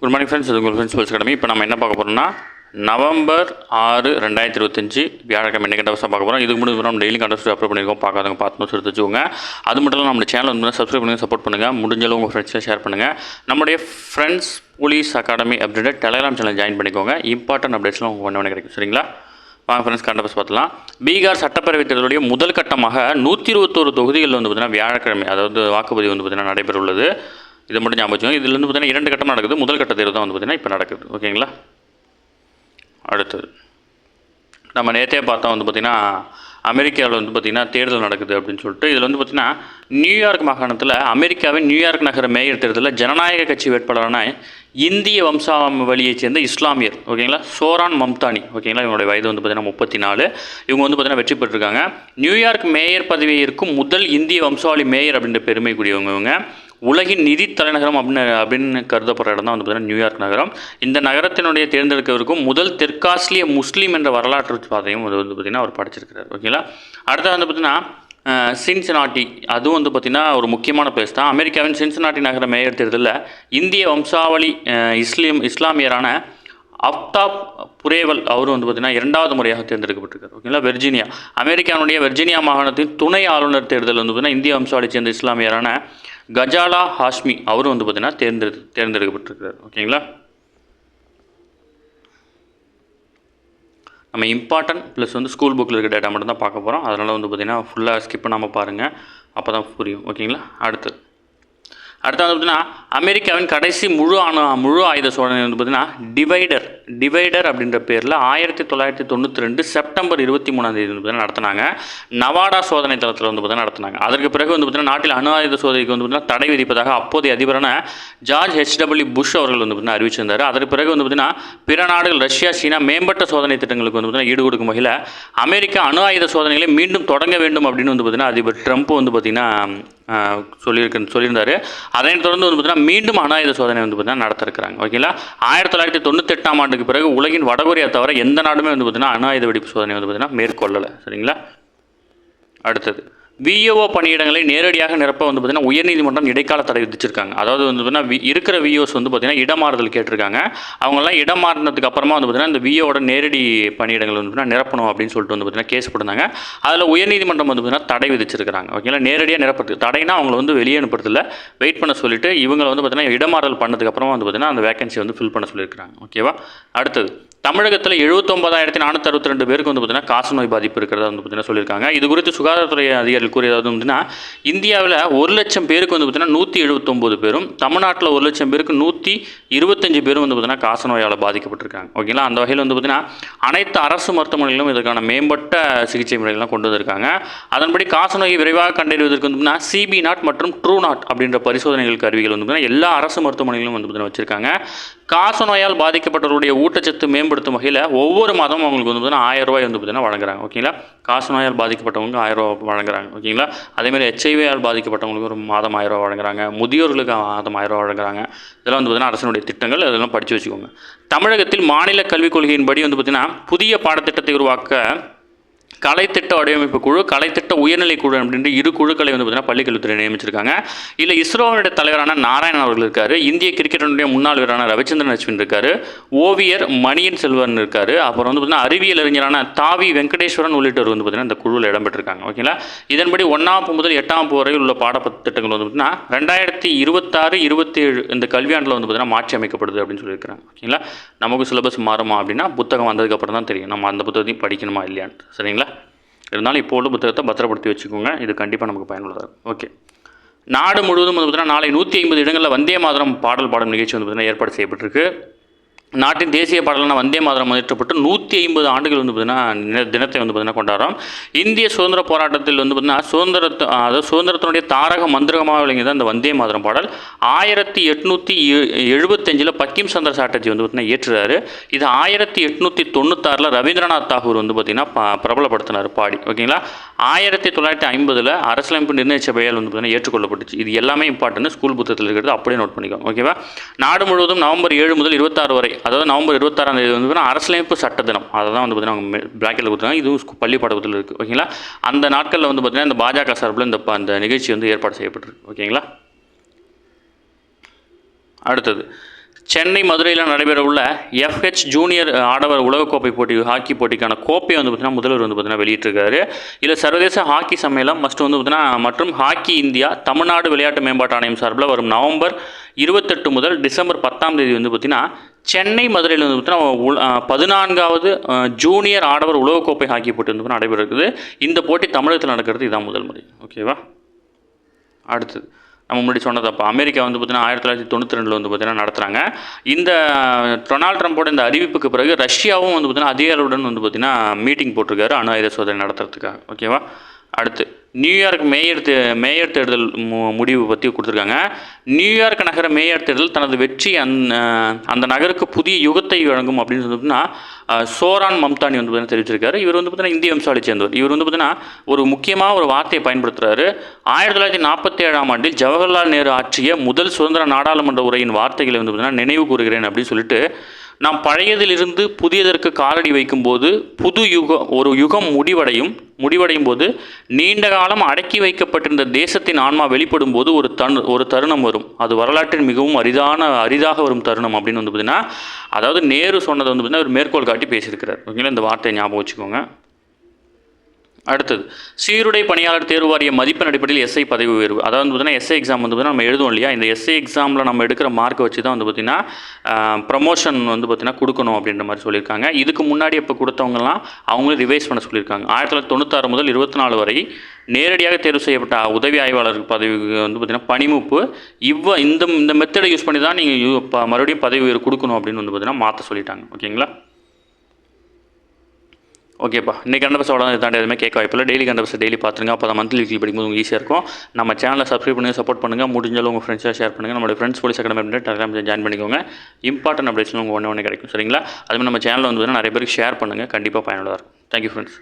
Good morning friends, இது உங்கள் friends academy. இப்போ நம்ம என்ன பார்க்க போகிறோம்னா நவம்பர் 6, 2025 வியாழக்கிழமை என்ன கண்டவசாக பார்க்க போகிறோம். இதுக்கு முன்னாடி நம்ம டெய்லி கண்டஸ்ட் அப்லோட் பண்ணியிருக்கோம். பார்க்காதவங்க பார்த்து நோட்ஸ் எடுத்து வச்சுக்கோங்க. அது மட்டும் இல்லாமல் நம்ம சேனல் வந்து சப்ஸ்கிரைப் பண்ணுங்கள், சப்போர்ட் பண்ணுங்கள். முடிஞ்சளவு உங்கள் ஃப்ரெண்ட்ஸை ஷேர் பண்ணுங்கள். நம்முடைய ஃப்ரெண்ட்ஸ் போலீஸ் அகாடமி அப்படின்ற டெலிகிராம் சேனல் ஜாயின் பண்ணிக்கோங்க. இம்பார்ட்டன்ட் அப்டேட்ஸ்லாம் உங்களுக்கு ஒன்று கிடைக்கும். சரிங்களா? வாங்க ஃப்ரெண்ட்ஸ், கண்டபஸ் பார்த்தலாம். பீகார் சட்டப்பேரவைத் தேர்தலுடைய முதல் கட்டமாக 121 தொகுதிகளில் வந்து பார்த்திங்கன்னா வியாழக்கிழமை, அதாவது வாக்குப்பதிவு வந்து பார்த்திங்கன்னா நடைபெற உள்ளது. இதை மட்டும் ஞாபகம் வச்சுக்கோங்க. இதில் வந்து பார்த்திங்கன்னா 2 கட்டமாக நடக்குது. முதல் கட்ட தேர்தல் தான் வந்து பார்த்திங்கன்னா இப்போ நடக்குது. ஓகேங்களா? அடுத்தது நம்ம நேற்றே பார்த்தா வந்து பார்த்திங்கன்னா அமெரிக்காவில் வந்து பார்த்திங்கன்னா தேர்தல் நடக்குது அப்படின்னு சொல்லிட்டு. இதில் வந்து பார்த்திங்கன்னா நியூயார்க் மாகாணத்தில் அமெரிக்காவின் நியூயார்க் நகர மேயர் தேர்தலில் ஜனநாயக கட்சி வேட்பாளரான இந்திய வம்சாவளியைச் சேர்ந்த இஸ்லாமியர், ஓகேங்களா, சோரான் மம்தானி, ஓகேங்களா, இவங்களுடைய வயது வந்து பார்த்திங்கன்னா 34. இவங்க வந்து பார்த்திங்கன்னா வெற்றி பெற்றிருக்காங்க. நியூயார்க் மேயர் பதவியை இருக்கும் முதல் இந்திய வம்சாவளி மேயர் அப்படின்ற பெருமை கூடியவங்க இவங்க. உலகின் நிதி தலைநகரம் அப்படின்னு கருதப்படுற இடம் தான் வந்து பார்த்திங்கன்னா நியூயார்க் நகரம். இந்த நகரத்தினுடைய தேர்ந்தெடுக்கவிருக்கும் முதல் தெற்காசிய முஸ்லீம் என்ற வரலாற்று பாதையும் வந்து பார்த்திங்கன்னா அவர் படிச்சிருக்கிறார். ஓகேங்களா? அடுத்து வந்து பார்த்திங்கன்னா சின்சினாட்டி, அதுவும் வந்து பார்த்திங்கன்னா ஒரு முக்கியமான பிளேஸ் தான். அமெரிக்காவின் சின்சினாட்டி நகர மேயர் தேர்தலில் இந்திய வம்சாவளி இஸ்லாமியரான அஃப்தாப் புரேவல் அவரும் வந்து பார்த்திங்கன்னா 2வது முறையாக தேர்ந்தெடுக்கப்பட்டிருக்கார். ஓகேங்களா? வெர்ஜீனியா, அமெரிக்காவுடைய வெர்ஜீனியா மாகாணத்தின் துணை ஆளுநர் தேர்தல் வந்து பார்த்திங்கன்னா இந்திய வம்சாவளி சேர்ந்த இஸ்லாமியரான கஜாலா ஹாஷ்மி அவரும் வந்து பார்த்திங்கன்னா தேர்ந்தெடுக்கப்பட்டிருக்கிறார். ஓகேங்களா? நம்ம இம்பார்ட்டன்ட் ப்ளஸ் வந்து ஸ்கூல் புக்கில் இருக்க டேட்டா மட்டும் தான் பார்க்க போகிறோம். அதனால் வந்து பார்த்திங்கன்னா ஃபுல்லாக ஸ்கிப் பண்ணாமல் பாருங்கள், அப்போ தான் புரியும். ஓகேங்களா? அடுத்து வந்து பார்த்திங்கன்னா அமெரிக்காவின் கடைசி முழு ஆயுத சோதனை வந்து பார்த்திங்கன்னா டிவைடர் அப்படின்ற பேரில் 1992 செப்டம்பர் 23 வந்து பார்த்திங்கன்னா நடத்தினாங்க. நவாடா சோதனை தளத்தில் வந்து பார்த்திங்கன்னா நடத்தினாங்க. அதற்கு பிறகு வந்து பார்த்திங்கன்னா நாட்டில் அணு ஆயுத சோதனைக்கு வந்து பார்த்திங்கன்னா தடை விதிப்பதாக அப்போதைய அதிபரான ஜார்ஜ் H.W. புஷ் அவர்கள் வந்து பார்த்திங்கன்னா அறிவிச்சிருந்தார். அதற்கு பிறகு வந்து பார்த்திங்கன்னா பிற நாடுகள் ரஷ்யா, சீனா மேம்பட்ட சோதனை திட்டங்களுக்கு வந்து பார்த்திங்கன்னா ஈடு கொடுக்கும் வகையில் அமெரிக்கா அணு ஆயுத சோதனைகளை மீண்டும் தொடங்க வேண்டும் அப்படின்னு வந்து பார்த்திங்கன்னா அதிபர் ட்ரம்ப் வந்து பார்த்திங்கன்னா சொல்லியிருந்தார். அதனைத் தொடர்ந்து வந்து பார்த்திங்கன்னா மீண்டும் அணு ஆயுத சோதனை வந்து பார்த்திங்கன்னா நடத்திருக்கிறாங்க. ஓகேங்களா? 1998ஆம் ஆண்டுக்கு பிறகு உலகின் வடகொரியா தவிர எந்த நாடுமே வந்து பார்த்திங்கன்னா அணு ஆயுத வெடிப்பு சோதனை வந்து பார்த்திங்கன்னா மேற்கொள்ளலை. சரிங்களா? அடுத்தது விஓ பணியிடங்களை நேரடியாக நிரப்ப வந்து பார்த்திங்கன்னா உயர்நீதிமன்றம் இடைக்கால தடை விதிச்சிருக்காங்க. அதாவது வந்து பார்த்திங்கன்னா இருக்கிற விஓஸ் வந்து பார்த்திங்கன்னா இடமாறுதல் கேட்டிருக்காங்க. அவங்களாம் இடம் மாறினதுக்கு அப்புறமா வந்து பார்த்திங்கன்னா இந்த விஓட நேரடி பணியிடங்கள் வந்து பார்த்திங்கன்னா நிரப்பணும் அப்படின்னு சொல்லிட்டு வந்து பார்த்திங்கன்னா கேஸ் போட்டிருந்தாங்க. அதில் உயர்நீதிமன்றம் வந்து பார்த்திங்கன்னா தடை விதிச்சிருக்காங்க. ஓகேங்களா? நேரடியாக நிரப்புறது தடைனா அவங்களை வந்து வெளியே அனுப்புறதில்ல, வெயிட் பண்ண சொல்லிட்டு இவங்களை வந்து பார்த்திங்கன்னா இடமாறுதல் பண்ணதுக்கு அப்புறமா வந்து பார்த்திங்கன்னா அந்த வேகன்சி வந்து ஃபில் பண்ண சொல்லியிருக்காங்க. ஓகேவா? அடுத்தது தமிழகத்தில் 79,462 பேருக்கு வந்து பார்த்திங்கன்னா காசநோய் பாதிப்பு இருக்கிறதா வந்து பார்த்திங்கன்னா சொல்லியிருக்காங்க. இது குறித்து சுகாதாரத்துறை அதிகாரிகள் கூறியதாவது வந்துன்னா இந்தியாவில் 1,00,000 பேருக்கு வந்து பார்த்திங்கன்னா 179 பேரும், தமிழ்நாட்டில் 1,00,000 பேருக்கு 125 பேரும் வந்து பார்த்திங்கன்னா காசநோயால் பாதிக்கப்பட்டிருக்காங்க. ஓகேங்களா? அந்த வகையில் வந்து பார்த்திங்கன்னா அனைத்து அரசு மருத்துவமனைகளிலும் இதற்கான மேம்பட்ட சிகிச்சை முறைகள்லாம் கொண்டு வந்திருக்காங்க. அதன்படி காசநோயை விரைவாக கண்டறிவதற்கு வந்து பார்த்திங்கன்னா CB0 மற்றும் TrueNot அப்படின்ற பரிசோதனைகள் கருவிகள் வந்து பார்த்திங்கன்னா எல்லா அரசு மருத்துவமனைகளிலும் வந்து பார்த்திங்கன்னா வச்சுருக்காங்க. காசநோயால் பாதிக்கப்பட்டவருடைய ஊட்டச்சத்து மேம்படுத்தும் வகையில் ஒவ்வொரு மாதமும் அவங்களுக்கு வந்து பார்த்திங்கன்னா 1000 ரூபாய் வந்து பார்த்திங்கன்னா வழங்குறாங்க. ஓகேங்களா? காசநோயால் பாதிக்கப்பட்டவங்க 1000 ரூபா வழங்குறாங்க. ஓகேங்களா? அதேமாதிரி HIV-ஆல் பாதிக்கப்பட்டவங்களுக்கு ஒரு மாதம் 1000 ரூபா வழங்குறாங்க. முதியோர்களுக்கு மாதம் 1000 ரூபா வழங்குறாங்க. இதெல்லாம் வந்து பார்த்திங்கன்னா அரசினுடைய திட்டங்கள், அதெல்லாம் படித்து வச்சுக்கோங்க. தமிழகத்தில் மாநில கல்விக் கொள்கையின்படி வந்து பார்த்திங்கன்னா புதிய பாடத்திட்டத்தை உருவாக்க கலைத்திட்ட வடிவமைப்பு குழு, கலைத்திட்ட உயர்நிலை குழு அப்படின்ற 2 குழுக்களை வந்து பார்த்திங்கன்னா பள்ளிக்கல்வித்துறை நியமிச்சிருக்காங்க. இல்லை இஸ்ரோனுடைய தலைவரான நாராயணன் அவர்கள் இருக்கார், இந்திய கிரிக்கெட்டினுடைய முன்னாள் வீரரான ரவிச்சந்திரன் அஸ்வின் இருக்கார், ஓவியர் மணியன் செல்வன் இருக்கார், அப்புறம் வந்து பார்த்திங்கன்னா அறிவியல் அறிஞரான தாவி வெங்கடேஸ்வரன் உள்ளிட்டவர் வந்து பார்த்திங்கன்னா இந்த குழுவில் இடம்பெற்றிருக்காங்க. ஓகேங்களா? இதன்படி 1ஆம் வகுப்பு முதல் 8ஆம் வகுப்பு வரை உள்ள பாடத்திட்டங்கள் வந்து பார்த்திங்கன்னா 2026-27 இந்த கல்வியாண்டில் வந்து பார்த்திங்கன்னா மாற்றி அமைக்கப்படுது அப்படின்னு சொல்லியிருக்காங்க. ஓகேங்களா? நமக்கு சிலபஸ் மாறுமா அப்படின்னா புத்தகம் வந்ததுக்கப்புறம் தான் தெரியும் நம்ம அந்த புத்தகத்தையும் படிக்கணுமா இல்லையான்ட்டு. சரிங்களா? இருந்தாலும் இப்போ உள்ள புத்தகத்தை பத்திரப்படுத்தி வச்சுக்கோங்க. இது கண்டிப்பாக நமக்கு பயனுள்ளதாக இருக்கும். ஓகே, நாடு முழுவதும் வந்து பார்த்திங்கன்னா நாளை 150 இடங்களில் வந்தே மாதரம் பாடும் நிகழ்ச்சி வந்து பார்த்திங்கன்னா ஏற்பாடு செய்யப்பட்டிருக்கு. நாட்டின் தேசிய பாடலான வந்தே மாதரம் முயற்றப்பட்டு 150 ஆண்டுகள் வந்து பார்த்திங்கன்னா தினத்தை வந்து பார்த்திங்கன்னா கொண்டாடுறோம். இந்திய சுதந்திர போராட்டத்தில் வந்து பார்த்திங்கன்னா சுதந்திரத்தினுடைய தாரக மந்திரமாக விளங்கியது அந்த வந்தே மாதரம் பாடல். 1875 பக்கிம் சந்திர சாட்டர்ஜி வந்து பார்த்திங்கன்னா ஏற்றுறாரு. இது 1896 ரவீந்திரநாத் தாகூர் வந்து பார்த்திங்கன்னா பிரபலப்படுத்தினார் பாடி. ஓகேங்களா? 1950 அரசியலமைப்பு நிர்ணய சபையால் வந்து பார்த்திங்கன்னா ஏற்றுக்கொள்ளப்பட்டுச்சு. இது எல்லாமே இம்பார்ட்டன்ட், ஸ்கூல் புத்தகத்தில் இருக்கிறது அப்படியே நோட் பண்ணிக்கோங்க. ஓகேவா? நாடு முழுவதும் நவம்பர் 7 முதல் 26 வரை, அதாவது நவம்பர் 26ஆம் தேதி வந்து அரசியலமைப்பு சட்ட தினம், அதை தான் வந்து பார்த்திங்கன்னா அவங்க பிராக்கெட்டில் கொடுத்தாங்க. இதுவும் பள்ளி பாடத்தில் இருக்குது. ஓகேங்களா? அந்த நாட்களில் வந்து பார்த்திங்கன்னா இந்த பாஜக சார்பில் அந்த நிகழ்ச்சி வந்து ஏற்பாடு செய்யப்பட்டிருக்கு. ஓகேங்களா? அடுத்தது சென்னை மதுரையில் நடைபெறவுள்ள FH ஜூனியர் ஆடவர் உலகக்கோப்பை போட்டி ஹாக்கி போட்டிக்கான கோப்பையை வந்து பார்த்திங்கன்னா முதல்வர் வந்து பார்த்திங்கன்னா வெளியிட்டிருக்காரு. இதில் சர்வதேச ஹாக்கி சம்மேளனம் வந்து பார்த்திங்கன்னா மற்றும் ஹாக்கி இந்தியா தமிழ்நாடு விளையாட்டு மேம்பாட்டு ஆணையம் சார்பில் வரும் நவம்பர் 28 முதல் டிசம்பர் 10ஆம் தேதி வந்து பார்த்திங்கன்னா சென்னை மதுரையில் வந்து பார்த்திங்கன்னா 14வது ஜூனியர் ஆடவர் உலகக்கோப்பை ஹாக்கி போட்டி வந்து நடைபெற இருக்குது. இந்த போட்டி தமிழகத்தில் நடக்கிறது இதான் முதல் முறை. ஓகேவா? அடுத்தது நம்ம முன்னாடி சொன்னது அப்போ அமெரிக்கா வந்து பார்த்திங்கன்னா 1992 வந்து பார்த்திங்கன்னா நடத்துகிறாங்க. இந்த டொனால்ட் ட்ரம்ப்போட இந்த அறிவிப்புக்கு பிறகு ரஷ்யாவும் வந்து பார்த்திங்கன்னா அதிகாரிகளுடன் வந்து பார்த்திங்கன்னா மீட்டிங் போட்டிருக்காரு அணு ஆயுத சோதனை நடத்துறதுக்காக. ஓகேவா? அடுத்து நியூயார்க் மேயர் தேர்தல் முடிவு பற்றி கொடுத்துருக்காங்க. நியூயார்க் நகர மேயர் தேர்தல் தனது வெற்றி அந்த நகருக்கு புதிய யுகத்தை வழங்கும் அப்படின்னு சொன்னோம்னா சோரான் மம்தானி வந்து பார்த்தீங்கன்னா தெரிவிச்சிருக்காரு. இவர் வந்து பார்த்தீங்கன்னா இந்திய வம்சாவளி சேர்ந்தவர். இவர் வந்து பார்த்தீங்கன்னா ஒரு முக்கியமாக ஒரு வார்த்தையை பயன்படுத்துகிறாரு. 1947ஆம் ஆண்டில் ஜவஹர்லால் நேரு ஆற்றிய முதல் சுதந்திர நாடாளுமன்ற உரையின் வார்த்தைகளை வந்து பார்த்தீங்கன்னா நினைவு கூறுகிறேன் அப்படின்னு சொல்லிட்டு, நாம் பழையதிலிருந்து புதியதற்கு காலடி வைக்கும்போது ஒரு யுகம் முடிவடையும் போது நீண்ட காலம் அடக்கி வைக்கப்பட்டிருந்த தேசத்தின் ஆன்மா வெளிப்படும் போது ஒரு தருணம் வரும். அது வரலாற்றில் மிகவும் அரிதாக வரும் தருணம் அப்படின்னு வந்து பார்த்தீங்கன்னா, அதாவது நேரு சொன்னதை வந்து பார்த்தீங்கன்னா ஒரு மேற்கோள் காட்டி பேசியிருக்கிறார். ஓகேங்களா? இந்த வார்த்தையை ஞாபகம் வச்சுக்கோங்க. அடுத்தது சீருடை பணியாளர் தேர்வு வாரிய மதிப்பெண் அடிப்படையில் எஸ்ஐ பதவி உயர்வு. அதாவது வந்து பார்த்தீங்கன்னா எஸ்ஐ எக்ஸாம் வந்து பார்த்தீங்கன்னா நம்ம எழுதுவோம் இல்லையா? இந்த எஸ்ஐ எக்ஸாமில் நம்ம எடுக்கிற மார்க்கை வச்சு தான் வந்து பார்த்திங்கன்னா ப்ரமோஷன் வந்து பார்த்திங்கன்னா கொடுக்கணும் அப்படின்ற மாதிரி சொல்லியிருக்காங்க. இதுக்கு முன்னாடி இப்போ கொடுத்தவங்கலாம் அவங்களும் ரிவைஸ் பண்ண சொல்லியிருக்காங்க. 1996 முதல் 24 வரை நேரடியாக தேர்வு செய்யப்பட்ட உதவி ஆய்வாளர் பதவிக்கு வந்து பார்த்திங்கன்னா பணிமூப்பு இந்த மெத்தடை யூஸ் பண்ணி தான் நீங்கள் மறுபடியும் பதவி உயர்வு கொடுக்கணும் அப்படின்னு வந்து பார்த்திங்கன்னா மாற்ற சொல்லிட்டாங்க. ஓகேங்களா? ஓகேப்பா, இன்றைக்கி கரண்ட் அஃபேர்ஸ் அவ்வளோ தாண்டி எதுவுமே கேட்க வாய்ப்பில்லை. டெய்லி கரண்ட் அஃபேர்ஸ் டெய்லி பார்த்துருங்க. அப்போ தான் மந்த்லி வீக்லி படிக்கும்போது உங்களுக்கு ஈஸியாக இருக்கும். நம்ம சேனலை சப்ஸ்கிரைப் பண்ணுங்கள், சப்போர்ட் பண்ணுங்கள். முடிஞ்சாலும் உங்கள் ஃப்ரெண்ட்ஸாக ஷேர் பண்ணுங்கள். நம்மளுடைய friends police academy Telegram join பண்ணிக்கோங்க. இம்பார்ட்டன்ட் அப்டேட்ஸ் உங்களுக்கு ஒன்று கிடைக்கும். சரிங்களா? அதுமாதிரி நம்ம சேனலில் வந்து நிறைய பேருக்கு ஷேர் பண்ணுங்கள். கண்டிப்பாக பயனுள்ளதாக இருக்கும். Thank you friends.